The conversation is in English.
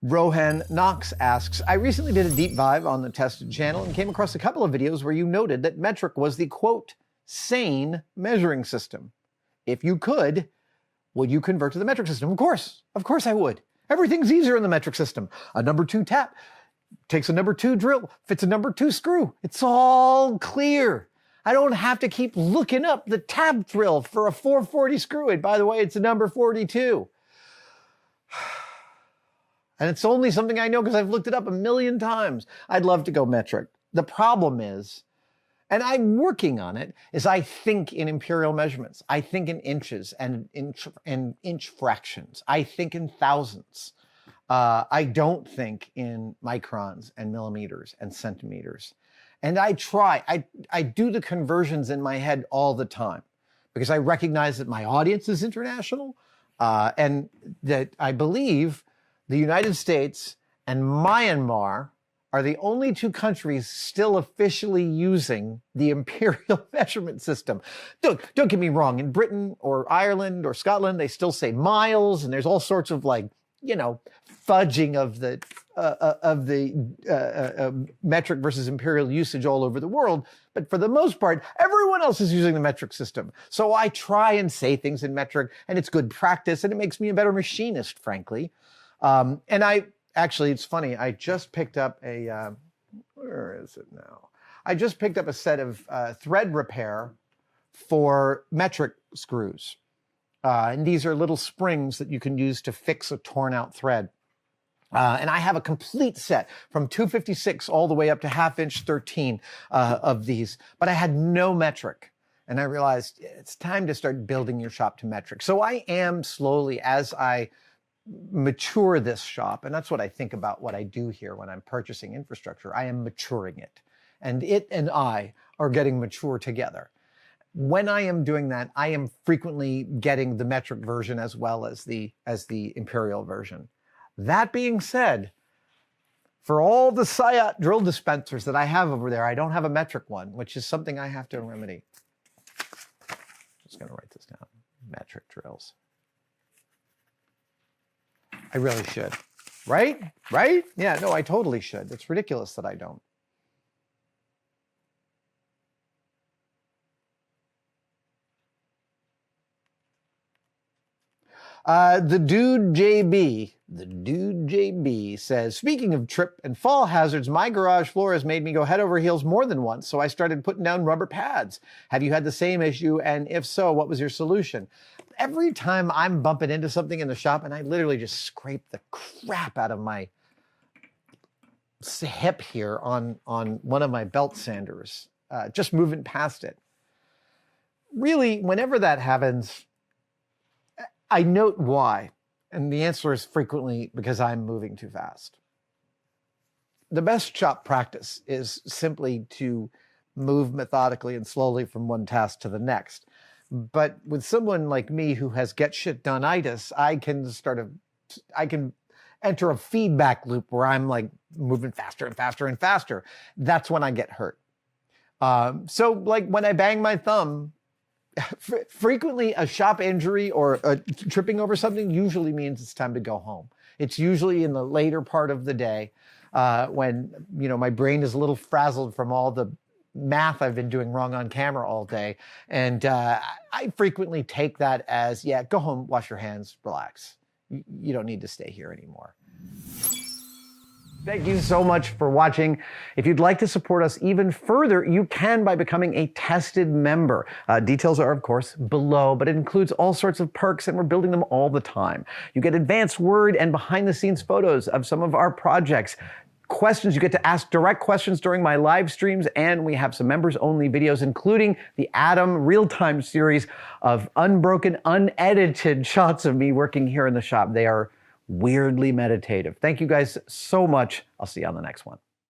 Rohan Knox asks, I recently did a deep dive on the tested channel and came across a couple of videos where you noted that metric was the, quote, sane measuring system. If you could, would you convert to the metric system? Of course I would. Everything's easier in the metric system. A number 2 tap takes a number 2 drill, fits a number 2 screw. It's all clear. I don't have to keep looking up the tab thrill for a 440 screw. And by the way, it's a number 42. And it's only something I know because I've looked it up a million times. I'd love to go metric. The problem is, and I'm working on it, is I think in imperial measurements. I think in inches and inch fractions. I think in thousands. I don't think in microns and millimeters and centimeters. And I try. I do the conversions in my head all the time because I recognize that my audience is international and that I believe the United States and Myanmar are the only 2 countries still officially using the imperial measurement system. Don't get me wrong. In Britain or Ireland or Scotland, they still say miles, and there's all sorts of fudging of the metric versus imperial usage all over the world. But for the most part, everyone else is using the metric system. So I try and say things in metric, and it's good practice, and it makes me a better machinist, frankly. And actually, it's funny, I just picked up a, where is it now? I just picked up a set of thread repair for metric screws. And these are little springs that you can use to fix a torn out thread. And I have a complete set from 256 all the way up to 1/2 inch 13 of these, but I had no metric. And I realized it's time to start building your shop to metric. So I am slowly, as I mature this shop, and that's what I think about what I do here when I'm purchasing infrastructure. I am maturing it, and it and I are getting mature together. When I am doing that, I am frequently getting the metric version as well as the imperial version. That being said, for all the Sayat drill dispensers that I have over there, I don't have a metric one, which is something I have to remedy. Just gonna write this down. Metric drills. I really should. Right? Right? Yeah, no, I totally should. It's ridiculous that I don't. The dude JB says, speaking of trip and fall hazards, my garage floor has made me go head over heels more than once, so I started putting down rubber pads. Have you had the same issue? And if so, what was your solution? Every time I'm bumping into something in the shop, and I literally just scrape the crap out of my hip here on one of my belt sanders, just moving past it. Really, whenever that happens, I note why. And the answer is frequently because I'm moving too fast. The best shop practice is simply to move methodically and slowly from one task to the next. But with someone like me who has get shit done-itis, I can enter a feedback loop where I'm like moving faster and faster and faster. That's when I get hurt. So like when I bang my thumb, frequently a shop injury or tripping over something usually means it's time to go home. It's usually in the later part of the day when my brain is a little frazzled from all the math I've been doing wrong on camera all day. And I frequently take that as, yeah, go home, wash your hands, relax. You don't need to stay here anymore. Thank you so much for watching. If you'd like to support us even further, you can by becoming a tested member. Details are, of course, below, but it includes all sorts of perks, and we're building them all the time. You get advanced word and behind-the-scenes photos of some of our projects. Questions, you get to ask direct questions during my live streams, and we have some members-only videos, including the Adam real-time series of unbroken, unedited shots of me working here in the shop. They are weirdly meditative. Thank you guys so much. I'll see you on the next one.